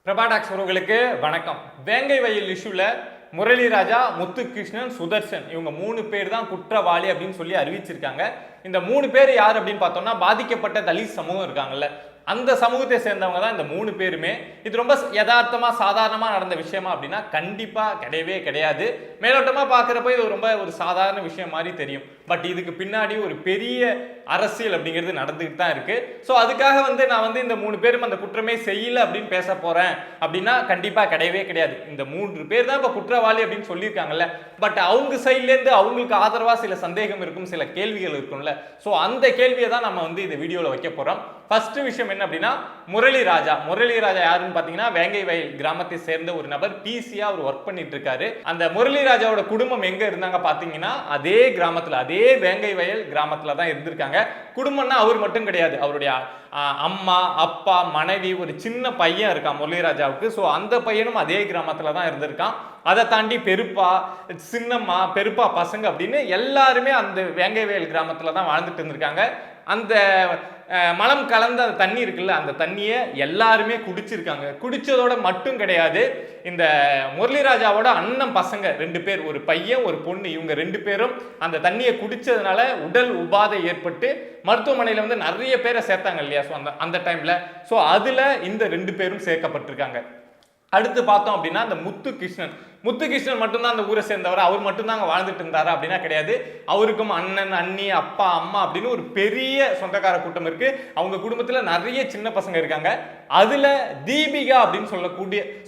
பிரபாடாக்ஸ் உறவுகளுக்கு வணக்கம். வேங்கை வயல் இஷ்யூல முரளி ராஜா, முத்துகிருஷ்ணன், சுதர்சன் இவங்க 3 பேர் தான் குற்றவாளி அப்படின்னு சொல்லி அறிவிச்சிருக்காங்க. இந்த 3 பேர் யார் அப்படின்னு பார்த்தோம்னா, பாதிக்கப்பட்ட தலித் சமூகம் இருக்காங்கல்ல, அந்த சமூகத்தை சேர்ந்தவங்க தான் இந்த 3 பேருமே. இது ரொம்ப யதார்த்தமா சாதாரணமா நடந்த விஷயமா அப்படின்னா கண்டிப்பா கிடையவே கிடையாது. மேலோட்டமா பார்க்குறப்ப இது ரொம்ப ஒரு சாதாரண விஷயம் மாதிரி தெரியும். பட் இதுக்கு பின்னாடி ஒரு பெரிய அரசியல் அப்படிங்கிறது நடந்துகிட்டு தான் இருக்கு. ஸோ அதுக்காக நான் இந்த 3 பேரும் அந்த குற்றமே செய்யல அப்படின்னு பேச போறேன் அப்படின்னா கண்டிப்பா கிடையவே கிடையாது. இந்த 3 பேர் தான் இப்போ குற்றவாளி அப்படின்னு சொல்லியிருக்காங்கல்ல, பட் அவங்க சைட்லேருந்து அவங்களுக்கு ஆதரவா சில சந்தேகம் இருக்கும், சில கேள்விகள் இருக்கும்ல. ஸோ அந்த கேள்வியை தான் நம்ம இந்த வீடியோவில் வைக்க போறோம். ஃபர்ஸ்ட் விஷயம் என்ன அப்படின்னா, முரளி ராஜா யாருன்னு பாத்தீங்கன்னா வேங்கை வயல் கிராமத்தை சேர்ந்த ஒரு நபர். பிசியா அவர் ஒர்க் பண்ணிட்டு இருக்காரு. அந்த முரளி ராஜாவோட குடும்பம் எங்க இருந்தாங்க பாத்தீங்கன்னா, அதே கிராமத்துல, அதே வேங்கை வயல் கிராமத்துல தான் இருந்திருக்காங்க. குடும்பம்னா அவர் மட்டும் கிடையாது, அவருடைய அம்மா, அப்பா, மனைவி, ஒரு சின்ன பையன் இருக்கான் முரளி ராஜாவுக்கு. ஸோ அந்த பையனும் அதே கிராமத்துல தான் இருந்திருக்கான். அதை தாண்டி பெருப்பா, சின்னம்மா, பெருப்பா பசங்க அப்படின்னு எல்லாருமே அந்த வேங்கை வயல் கிராமத்துல தான் வாழ்ந்துட்டு இருந்திருக்காங்க. அந்த மலம் கலந்த அந்த தண்ணி இருக்குல்ல, அந்த தண்ணியை எல்லாருமே குடிச்சிருக்காங்க. குடிச்சதோட மட்டும் கிடையாது, இந்த முரளிராஜாவோட அண்ணன் பசங்க 2 பேர், ஒரு பையன் ஒரு பொண்ணு, இவங்க 2 பேரும் அந்த தண்ணியை குடிச்சதுனால உடல் உபாதை ஏற்பட்டு மருத்துவமனையில நிறைய பேரை சேர்த்தாங்க இல்லையா. ஸோ அந்த டைம்ல ஸோ அதுல இந்த 2 பேரும் சேர்க்கப்பட்டிருக்காங்க. அடுத்து பார்த்தோம் அப்படின்னா, அந்த முத்துகிருஷ்ணன் மட்டும்தான் அந்த ஊரை சேர்ந்தவர், அவர் மட்டும்தான் அங்கே வாழ்ந்துட்டு இருந்தாரு அப்படின்னா கிடையாது. அவருக்கும் அண்ணன், அண்ணி, அப்பா, அம்மா அப்படின்னு ஒரு பெரிய சொந்தக்கார கூட்டம் இருக்கு. அவங்க குடும்பத்துல நிறைய சின்ன பசங்க இருக்காங்க. அதுல தீபிகா அப்படின்னு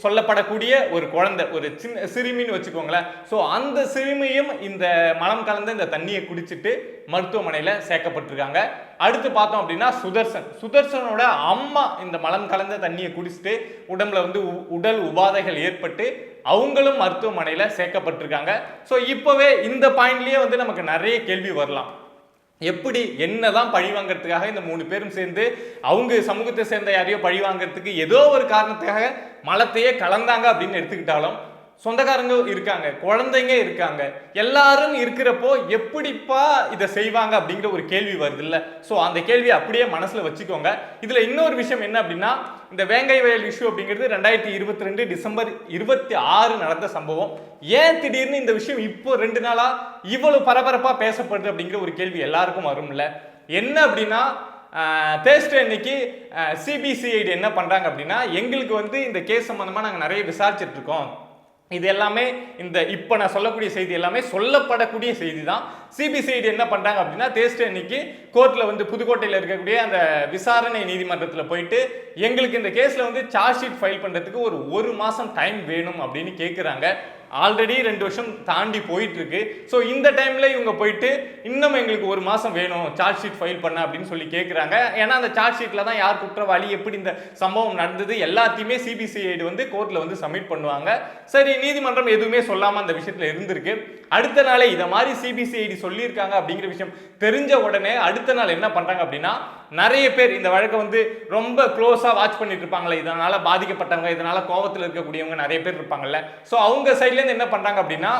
சொல்லப்படக்கூடிய ஒரு குழந்தை, ஒரு சின்ன சிறுமின்னு வச்சுக்கோங்களேன். ஸோ அந்த சிறுமியும் இந்த மலம் கலந்த இந்த தண்ணியை குடிச்சிட்டு மருத்துவமனையில சேர்க்கப்பட்டிருக்காங்க. அடுத்து பார்த்தோம் அப்படின்னா, சுதர்சனோட அம்மா இந்த மலம் கலந்த தண்ணியை குடிச்சிட்டு உடம்புல உடல் உபாதைகள் ஏற்பட்டு அவங்களும் மருத்துவமனையில சேர்க்கப்பட்டிருக்காங்க. ஸோ இப்பவே இந்த பாயிண்ட்லயே நமக்கு நிறைய கேள்வி வரலாம். எப்படி என்னதான் பழி வாங்கறதுக்காக இந்த 3 பேரும் சேர்ந்து அவங்க சமூகத்தை சேர்ந்த யாரையோ பழி வாங்கறதுக்கு ஏதோ ஒரு காரணத்துக்காக மலத்தையே கலந்தாங்க அப்படின்னு எடுத்துக்கிட்டாலும், சொந்தக்காரங்க இருக்காங்க, குழந்தைங்க இருக்காங்க, எல்லாரும் இருக்கிறப்போ எப்படிப்பா இதை செய்வாங்க அப்படிங்கிற ஒரு கேள்வி வருது இல்ல. ஸோ அந்த கேள்வியை அப்படியே மனசுல வச்சுக்கோங்க. இதுல இன்னொரு விஷயம் என்ன அப்படின்னா, இந்த வேங்கை வயல் இஷ்யூ அப்படிங்கிறது 2022 டிசம்பர் 26 நடந்த சம்பவம். ஏன் திடீர்னு இந்த விஷயம் இப்போ 2 நாளா இவ்வளவு பரபரப்பா பேசப்படுது அப்படிங்கிற ஒரு கேள்வி எல்லாருக்கும் வரும்ல. என்ன அப்படின்னா, தேர்ஸ்டே அன்னைக்கு சிபிசிஐடி என்ன பண்றாங்க அப்படின்னா, எங்களுக்கு இந்த கேஸ் சம்பந்தமா நாங்கள் நிறைய விசாரிச்சுட்டு இருக்கோம். இது எல்லாமே இந்த இப்போ நான் சொல்லக்கூடிய செய்தி எல்லாமே சொல்லப்படக்கூடிய செய்தி தான். சிபிசிஐடி என்ன பண்றாங்க அப்படின்னா, தேர்ஸ்டே அன்னைக்கு கோர்ட்ல புதுக்கோட்டையில் இருக்கக்கூடிய அந்த விசாரணை நீதிமன்றத்தில் போயிட்டு எங்களுக்கு இந்த கேஸ்ல சார்ஜ் ஷீட் ஃபைல் பண்றதுக்கு ஒரு மாசம் டைம் வேணும் அப்படின்னு கேட்குறாங்க. ஆல்ரெடி 2 வருஷம் தாண்டி போயிட்டு இருக்கு. ஸோ இந்த டைம்ல இவங்க போயிட்டு இன்னும் எங்களுக்கு 1 மாசம் வேணும் சார்ஜ் ஷீட் ஃபைல் பண்ண அப்படின்னு சொல்லி கேட்குறாங்க. ஏன்னா அந்த சார்ஜ் ஷீட்ல தான் யார் குற்றவாளி, எப்படி இந்த சம்பவம் நடந்தது எல்லாத்தையுமே சிபிசிஐடி கோர்ட்ல சப்மிட் பண்ணுவாங்க. சரி, நீதிமன்றம் எதுவுமே சொல்லாம அந்த விஷயத்துல இருந்திருக்கு. அடுத்த நாளே இதை மாதிரி சிபிசிஐடி சொல்லியிருக்காங்க அப்படிங்கிற விஷயம் தெரிஞ்ச உடனே அடுத்த நாள் என்ன பண்றாங்க அப்படின்னா, நிறைய பேர் இந்த வழக்கை ரொம்ப க்ளோஸா வாட்ச் பண்ணிட்டு இருப்பாங்களே, இதனால பாதிக்கப்பட்டவங்க, இதனால கோபத்தில் இருக்கக்கூடியவங்க நிறைய பேர் இருப்பாங்கல்ல. ஸோ அவங்க சைட்ல இருந்து என்ன பண்றாங்க அப்படின்னா,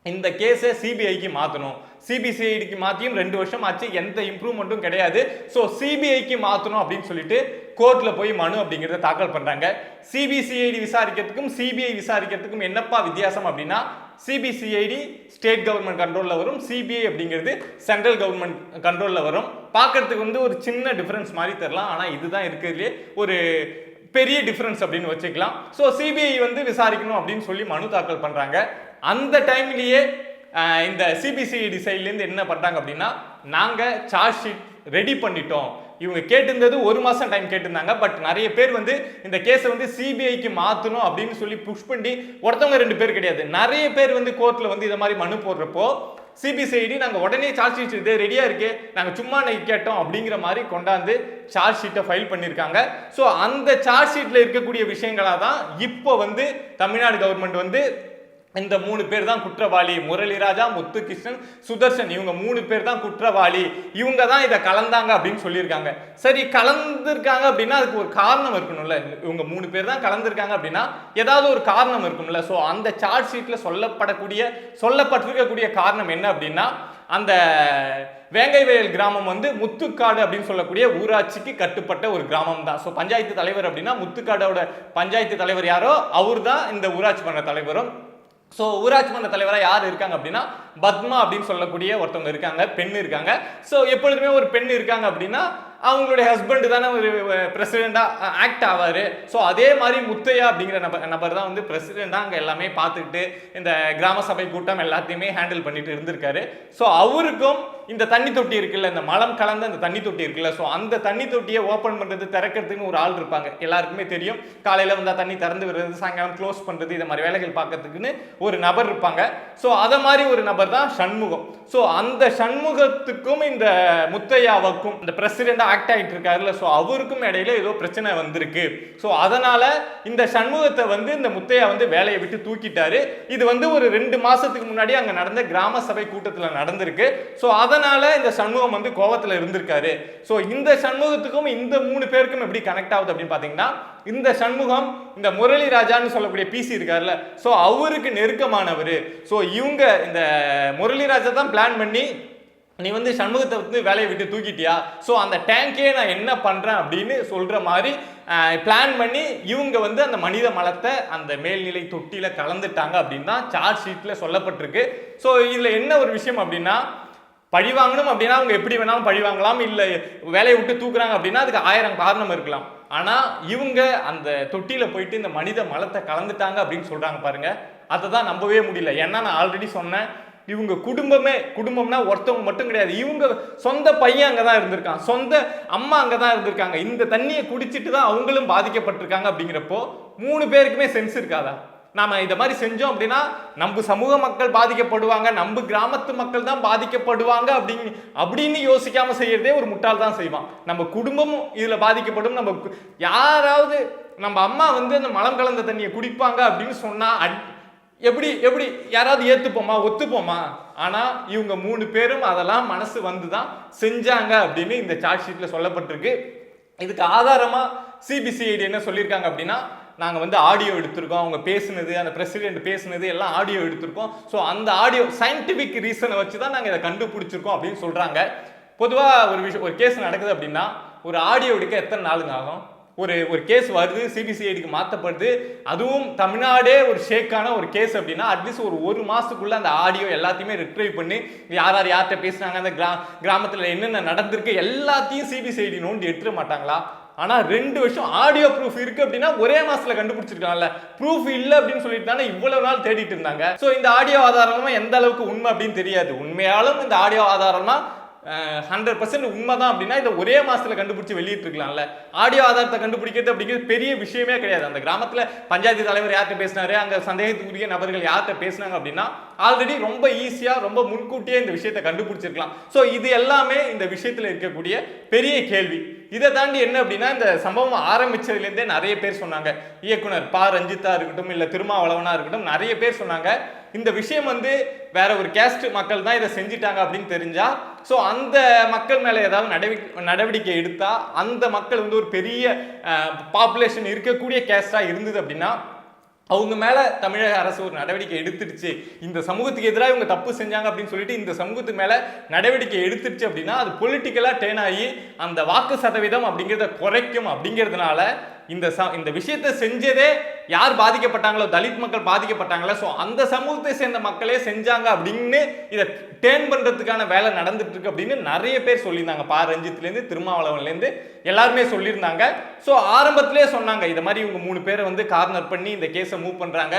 இந்த கேஸை சிபிஐக்கு மாற்றணும். சிபிசிஐடிக்கு மாற்றியும் 2 வருஷம் ஆச்சு, எந்த இம்ப்ரூவ்மெண்ட்டும் கிடையாது. ஸோ சிபிஐக்கு மாற்றணும் அப்படின்னு சொல்லிட்டு கோர்ட்ல போய் மனு அப்படிங்கிறத தாக்கல் பண்றாங்க. சிபிசிஐடி விசாரிக்கிறதுக்கும் சிபிஐ விசாரிக்கிறதுக்கும் என்னப்பா வித்தியாசம் அப்படின்னா, சிபிசிஐடி ஸ்டேட் கவர்மெண்ட் கண்ட்ரோல்ல வரும், சிபிஐ அப்படிங்கிறது சென்ட்ரல் கவர்மெண்ட் கண்ட்ரோல்ல வரும். பார்க்கறதுக்கு ஒரு சின்ன டிஃபரன்ஸ் மாதிரி தெரியலாம், ஆனால் இதுதான் இருக்கிறதுலே ஒரு பெரிய டிஃபரன்ஸ் அப்படின்னு வச்சுக்கலாம். ஸோ சிபிஐ விசாரிக்கணும் அப்படின்னு சொல்லி மனு தாக்கல் பண்றாங்க. அந்த டைம்லயே இந்த சிபிசிஐடி சைட்லேருந்து என்ன பண்றாங்க அப்படின்னா, நாங்க சார்ஜ் ஷீட் ரெடி பண்ணிட்டோம். இவங்க கேட்டிருந்தது 1 மாசம் டைம் கேட்டிருந்தாங்க. பட் நிறைய பேர் இந்த கேஸை சிபிஐக்கு மாற்றணும் அப்படின்னு சொல்லி புஷ் பண்ணி, ஒருத்தவங்க 2 பேர் கிடையாது, நிறைய பேர் கோர்ட்ல இதை மாதிரி மனு போடுறப்போ சிபிசிஐடி நாங்கள் உடனே சார்ஜ் ஷீட் இது ரெடியா இருக்கு, நாங்கள் சும்மா கேட்டோம் அப்படிங்கிற மாதிரி கொண்டாந்து சார்ஜ் ஷீட்டை ஃபைல் பண்ணியிருக்காங்க. ஸோ அந்த சார்ஜ் ஷீட்ல இருக்கக்கூடிய விஷயங்களாக தான் இப்போ தமிழ்நாடு கவர்மெண்ட் இந்த 3 பேர் தான் குற்றவாளி, முரளி ராஜா, முத்துகிருஷ்ணன், சுதர்சன், இவங்க 3 பேர் தான் குற்றவாளி, இவங்க தான் இதை கலந்தாங்க அப்படின்னு சொல்லியிருக்காங்க. சரி, கலந்துருக்காங்க அப்படின்னா அதுக்கு ஒரு காரணம் இருக்கணும்ல. இவங்க 3 பேர் தான் கலந்துருக்காங்க அப்படின்னா ஏதாவது ஒரு காரணம் இருக்கும்ல. ஸோ அந்த சார்ஜ் ஷீட்ல சொல்லப்பட்டிருக்கக்கூடிய காரணம் என்ன அப்படின்னா, அந்த வேங்கை வயல் கிராமம் வந்து முத்துக்காடு அப்படின்னு சொல்லக்கூடிய ஊராட்சிக்கு கட்டுப்பட்ட ஒரு கிராமம் தான். ஸோ பஞ்சாயத்து தலைவர் அப்படின்னா முத்துக்காடோட பஞ்சாயத்து தலைவர் யாரோ அவர் தான் இந்த ஊராட்சி மன்ற தலைவரும். ஸோ ஊராட்சி மன்ற தலைவராக யார் இருக்காங்க அப்படின்னா பத்மா அப்படின்னு சொல்லக்கூடிய ஒருத்தவங்க இருக்காங்க, பெண் இருக்காங்க. ஸோ எப்பொழுதுமே ஒரு பெண் இருக்காங்க அப்படின்னா அவங்களுடைய ஹஸ்பண்ட் தானே ஒரு பிரசிடெண்டா ஆக்ட் ஆவாரு. ஸோ அதே மாதிரி முத்தையா அப்படிங்கிற நபர் தான் வந்து பிரசிடெண்டா அங்கே எல்லாமே பார்த்துக்கிட்டு இந்த கிராம சபை கூட்டம் எல்லாத்தையுமே ஹேண்டில் பண்ணிட்டு இருந்திருக்காரு. ஸோ அவருக்கும் இந்த தண்ணி தொட்டி இருக்குல்ல, இந்த மலம் கலந்த அந்த தண்ணி தொட்டி இருக்குல்ல, ஸோ அந்த தண்ணி தொட்டியை ஓப்பன் பண்றது திறக்கிறதுக்குன்னு ஒரு ஆள் இருப்பாங்க, எல்லாருக்குமே தெரியும். காலையில வந்தா தண்ணி திறந்து விடுறது, சாயங்காலம் க்ளோஸ் பண்றது, இந்த மாதிரி வேலைகள் பார்க்கறதுக்குன்னு ஒரு நபர் இருப்பாங்க. ஸோ அதை மாதிரி ஒரு நபர் தான் சண்முகம். ஸோ அந்த சண்முகத்துக்கும் இந்த முத்தையாவுக்கும் இந்த பிரசிடெண்டா ஆக்ட் ஆகிட்டு இருக்காருல்ல, ஸோ அவருக்கும் இடையில ஏதோ பிரச்சனை வந்திருக்கு. ஸோ அதனால இந்த சண்முகத்தை வந்து இந்த முத்தையா வந்து வேலையை விட்டு தூக்கிட்டாரு. இது வந்து ஒரு 2 மாசத்துக்கு முன்னாடி அங்க நடந்த கிராம சபை கூட்டத்தில் நடந்திருக்கு. ஸோ அதனால இந்த சண்முகம் வந்து கோவத்தில் இருந்திருக்காரு. ஸோ இந்த சண்முகத்துக்கும் இந்த 3 பேருக்கும் எப்படி கனெக்ட் ஆகுது அப்படின்னு பாத்தீங்கன்னா, இந்த சண்முகம் இந்த முரளி ராஜான்னு சொல்லக்கூடிய பிசி இருக்காருல்ல, ஸோ அவருக்கு நெருக்கமானவர். ஸோ இவங்க இந்த முரளி ராஜா தான் பிளான் பண்ணி நீ வந்து சண்முகத்தை வந்து வேலையை விட்டு தூக்கிட்டியா, ஸோ அந்த டேங்கே நான் என்ன பண்ணுறேன் அப்படின்னு சொல்கிற மாதிரி பிளான் பண்ணி இவங்க வந்து அந்த மனித மலத்தை அந்த மேல்நிலை தொட்டியில் கலந்துட்டாங்க அப்படின்னு தான் சார்ஜ் ஷீட்டில் சொல்லப்பட்டிருக்கு. ஸோ இதில் என்ன ஒரு விஷயம் அப்படின்னா, பழி வாங்கணும் அப்படின்னா அவங்க எப்படி வேணாலும் பழி வாங்கலாம், இல்லை வேலையை விட்டு தூக்குறாங்க அப்படின்னா அதுக்கு 1000 காரணம் இருக்கலாம். ஆனால் இவங்க அந்த தொட்டியில் போயிட்டு இந்த மனித மலத்தை கலந்துட்டாங்க அப்படின்னு சொல்கிறாங்க பாருங்க, அதை தான் நம்பவே முடியல. ஏன்னா நான் ஆல்ரெடி சொன்னேன், இவங்க குடும்பம்னா ஒருத்தவங்க மட்டும் கிடையாது, இவங்க சொந்த பையன் அங்கதான் இருந்திருக்கான், சொந்த அம்மா அங்கதான் இருந்திருக்காங்க, இந்த தண்ணியை குடிச்சிட்டு தான் அவங்களும் பாதிக்கப்பட்டிருக்காங்க. அப்படிங்கிறப்போ 3 பேருக்குமே சென்ஸ் இருக்காதா? நாம இதை மாதிரி செஞ்சோம் அப்படின்னா நம்ம சமூக மக்கள் பாதிக்கப்படுவாங்க, நம்ம கிராமத்து மக்கள் தான் பாதிக்கப்படுவாங்க அப்படின்னு யோசிக்காம செய்யறதே ஒரு முட்டாள் தான் செய்வான். நம்ம குடும்பமும் இதுல பாதிக்கப்படும். நம்ம யாராவது நம்ம அம்மா வந்து அந்த மலம் கலந்த தண்ணியை குடிப்பாங்க அப்படின்னு சொன்னா எப்படி யாராவது ஏத்துப்போமா, ஒத்துப்போமா? ஆனா இவங்க 3 பேரும் அதெல்லாம் மனசு வந்துதான் செஞ்சாங்க அப்படின்னு இந்த சார்ஜ் ஷீட்ல சொல்லப்பட்டிருக்கு. இதுக்கு ஆதாரமா சிபிசிஐடி என்ன சொல்லியிருக்காங்க அப்படின்னா, நாங்கள் வந்து ஆடியோ எடுத்திருக்கோம், அவங்க பேசுனது, அந்த பிரசிடென்ட் பேசுனது எல்லாம் ஆடியோ எடுத்திருக்கோம். ஸோ அந்த ஆடியோ சயின்டிஃபிக் ரீசனை வச்சு தான் நாங்கள் இதை கண்டுபிடிச்சிருக்கோம் அப்படின்னு சொல்றாங்க. பொதுவாக ஒரு கேஸ் நடக்குது அப்படின்னா ஒரு ஆடியோ எடுக்க எத்தனை நாளுங்க ஆகும்? ஒரு கேஸ் வருது, சிபிசிஐடிக்கு மாற்றப்படுது, அதுவும் தமிழ்நாடே ஒரு ஷேக்கான ஒரு கேஸ் அப்படின்னா அட்லீஸ்ட் ஒரு மாசத்துக்குள்ள அந்த ஆடியோ எல்லாத்தையுமே ரிட்ரைவ் பண்ணி யார்கிட்ட பேசுனாங்க, அந்த கிராமத்தில் என்னென்ன நடந்திருக்கு எல்லாத்தையும் சிபிசிஐடி நோண்டி எடுத்துட மாட்டாங்களா? ஆனா 2 வருஷம் ஆடியோ ப்ரூஃப் இருக்கு அப்படின்னா ஒரே மாசத்துல கண்டுபிடிச்சிருக்காங்கல்ல. ப்ரூஃப் இல்ல அப்படின்னு சொல்லிட்டு தானே இவ்வளவு நாள் தேடிட்டு இருந்தாங்க. சோ இந்த ஆடியோ ஆதாரமும் எந்த அளவுக்கு உண்மை அப்படின்னு தெரியாது. உண்மையாலும் இந்த ஆடியோ ஆதாரம்னா 100% உண்மைதான் அப்படின்னா இதை ஒரே மாசத்துல கண்டுபிடிச்சு வெளியிட்டு இருக்கலாம்ல. ஆடியோ ஆதாரத்தை கண்டுபிடிக்கிறது அப்படிங்கிறது பெரிய விஷயமே கிடையாது. அந்த கிராமத்துல பஞ்சாயத்து தலைவர் யார்கிட்ட பேசினாரு, அங்க சந்தேகத்துக்குரிய நபர்கள் யார்கிட்ட பேசினாங்க அப்படின்னா ஆல்ரெடி ரொம்ப ஈஸியா ரொம்ப முன்கூட்டியே இந்த விஷயத்தை கண்டுபிடிச்சிருக்கலாம். ஸோ இது எல்லாமே இந்த விஷயத்துல இருக்கக்கூடிய பெரிய கேள்வி. இதை தாண்டி என்ன அப்படின்னா, இந்த சம்பவம் ஆரம்பிச்சதுலேருந்தே நிறைய பேர் சொன்னாங்க, இயக்குனர் ப ரஞ்சித்தா இருக்கட்டும், இல்லை திருமாவளவனா இருக்கட்டும், நிறைய பேர் சொன்னாங்க இந்த விஷயம் வந்து வேற ஒரு கேஸ்ட் மக்கள் தான் இதை செஞ்சிட்டாங்க அப்படின்னு தெரிஞ்சா, ஸோ அந்த மக்கள் மேலே ஏதாவது நடவடிக்கை எடுத்தா அந்த மக்கள் வந்து ஒரு பெரிய பாப்புலேஷன் இருக்கக்கூடிய கேஸ்டா இருந்தது அப்படின்னா அவங்க மேல தமிழக அரசு ஒரு நடவடிக்கை எடுத்துடுச்சு, இந்த சமூகத்துக்கு எதிராக இவங்க தப்பு செஞ்சாங்க அப்படின்னு சொல்லிட்டு இந்த சமூகத்துக்கு மேல நடவடிக்கை எடுத்துடுச்சு அப்படின்னா அது பொலிட்டிக்கலா டேர்ன் ஆகி அந்த வாக்கு சதவீதம் அப்படிங்கிறத குறைக்கும். அப்படிங்கிறதுனால இந்த விஷயத்தை செஞ்சதே யார் பாதிக்கப்பட்டாங்களோ, தலித் மக்கள் பாதிக்கப்பட்டாங்களோ, ஸோ அந்த சமூகத்தை சேர்ந்த மக்களே செஞ்சாங்க அப்படின்னு இதை டேர்ன் பண்றதுக்கான வேலை நடந்துட்டு இருக்கு அப்படின்னு நிறைய பேர் சொல்லியிருந்தாங்க. ப ரஞ்சித்லேருந்து திருமாவளவன்லேருந்து எல்லாருமே சொல்லியிருந்தாங்க. ஸோ ஆரம்பத்திலே சொன்னாங்க இதை மாதிரி இவங்க 3 பேரை வந்து கார்னர் பண்ணி இந்த கேஸை மூவ் பண்றாங்க,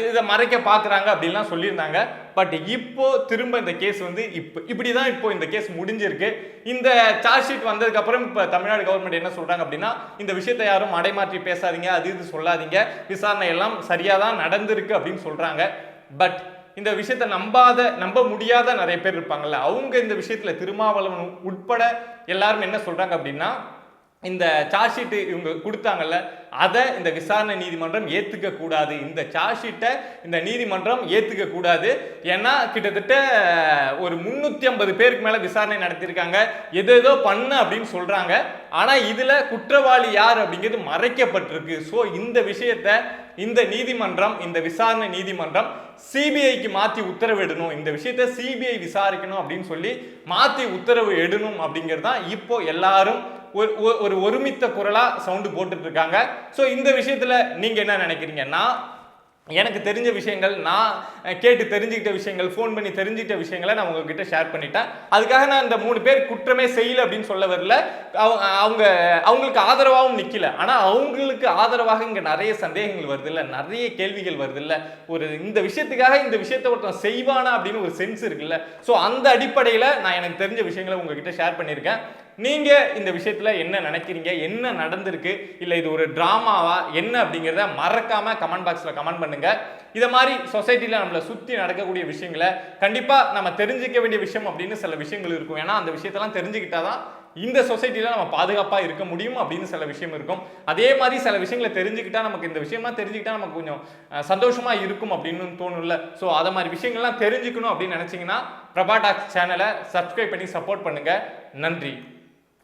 இதை மறைக்க பார்க்குறாங்க அப்படின்லாம் சொல்லியிருந்தாங்க. பட் இப்போ திரும்ப இந்த கேஸ் வந்து இப்படிதான் இப்போ இந்த கேஸ் முடிஞ்சிருக்கு. இந்த சார்ஜ் ஷீட் வந்ததுக்கு அப்புறம் இப்போ தமிழ்நாடு கவர்மெண்ட் என்ன சொல்றாங்க அப்படின்னா, இந்த விஷயத்தை யாரும் மடைமாற்றி பேசாதீங்க, அது இது சொல்லாதீங்க, விசாரணை எல்லாம் சரியா தான் நடந்திருக்கு அப்படின்னு சொல்றாங்க. பட் இந்த விஷயத்தை நம்ப முடியாத நிறைய பேர் இருப்பாங்கல்ல, அவங்க இந்த விஷயத்துல திருமாவளவன் உட்பட எல்லாரும் என்ன சொல்றாங்க அப்படின்னா, இந்த சார்ஜ் ஷீட் இவங்க கொடுத்தாங்கல்ல, அதை இந்த விசாரணை நீதிமன்றம் ஏத்துக்க கூடாது. இந்த சார்ஜ் ஷீட்டை இந்த நீதிமன்றம் ஏத்துக்க கூடாது. ஏன்னா கிட்டத்தட்ட ஒரு 350 பேருக்கு மேல விசாரணை நடத்தியிருக்காங்க. ஏதோ பண்ண அப்படின்னு சொல்றாங்க. ஆனா இதுல குற்றவாளி யார் அப்படிங்கிறது மறைக்கப்பட்டிருக்கு. ஸோ இந்த விஷயத்தை இந்த நீதிமன்றம், இந்த விசாரணை நீதிமன்றம் சிபிஐக்கு மாத்தி உத்தரவிடணும், இந்த விஷயத்தை சிபிஐ விசாரிக்கணும் அப்படின்னு சொல்லி மாத்தி உத்தரவு எடுணும் அப்படிங்கிறது தான் இப்போ எல்லாரும் ஒரு ஒருமித்த குரலா சவுண்டு போட்டுட்டு இருக்காங்க. ஸோ இந்த விஷயத்துல நீங்க என்ன நினைக்கிறீங்க? எனக்கு தெரிஞ்ச விஷயங்கள், நான் கேட்டு தெரிஞ்சுக்கிட்ட விஷயங்கள், ஃபோன் பண்ணி தெரிஞ்சுக்கிட்ட விஷயங்களை நான் உங்ககிட்ட ஷேர் பண்ணிட்டேன். அதுக்காக நான் இந்த 3 பேர் குற்றமே செய்யல அப்படின்னு சொல்ல வரல. அவங்களுக்கு ஆதரவாகவும் நிக்கல. ஆனா அவங்களுக்கு ஆதரவாக இங்க நிறைய சந்தேகங்கள் வருது இல்ல, நிறைய கேள்விகள் வருது இல்ல. ஒரு இந்த விஷயத்துக்காக இந்த விஷயத்தை ஒருத்தன் செய்வானா அப்படின்னு ஒரு சென்ஸ் இருக்குல்ல. ஸோ அந்த அடிப்படையில நான் எனக்கு தெரிஞ்ச விஷயங்களை உங்ககிட்ட ஷேர் பண்ணியிருக்கேன். நீங்க இந்த விஷயத்துல என்ன நினைக்கிறீங்க? என்ன நடந்திருக்கு? இல்ல இது ஒரு டிராமாவா என்ன அப்படிங்கிறத மறக்காம கமெண்ட் பாக்ஸ்ல கமெண்ட் பண்ணுங்க. இத மாதிரி சொசைட்டில நம்மள சுத்தி நடக்கக்கூடிய விஷயங்களை கண்டிப்பா நம்ம தெரிஞ்சுக்க வேண்டிய விஷயம் அப்படின்னு சில விஷயங்கள் இருக்கும். ஏன்னா அந்த விஷயத்தெல்லாம் தெரிஞ்சுக்கிட்டாதான் இந்த சொசைட்டில நம்ம பாதுகாப்பா இருக்க முடியும் அப்படின்னு சில விஷயம் இருக்கும். அதே மாதிரி சில விஷயங்களை தெரிஞ்சுக்கிட்டா, நமக்கு இந்த விஷயமா தெரிஞ்சுக்கிட்டா நமக்கு கொஞ்சம் சந்தோஷமா இருக்கும் அப்படின்னு தோணும்ல. ஸோ அதை மாதிரி விஷயங்கள்லாம் தெரிஞ்சுக்கணும் அப்படின்னு நினைச்சீங்கன்னா பிரபா டாக்ஸ் சேனலை சப்ஸ்கிரைப் பண்ணி சப்போர்ட் பண்ணுங்க. நன்றி.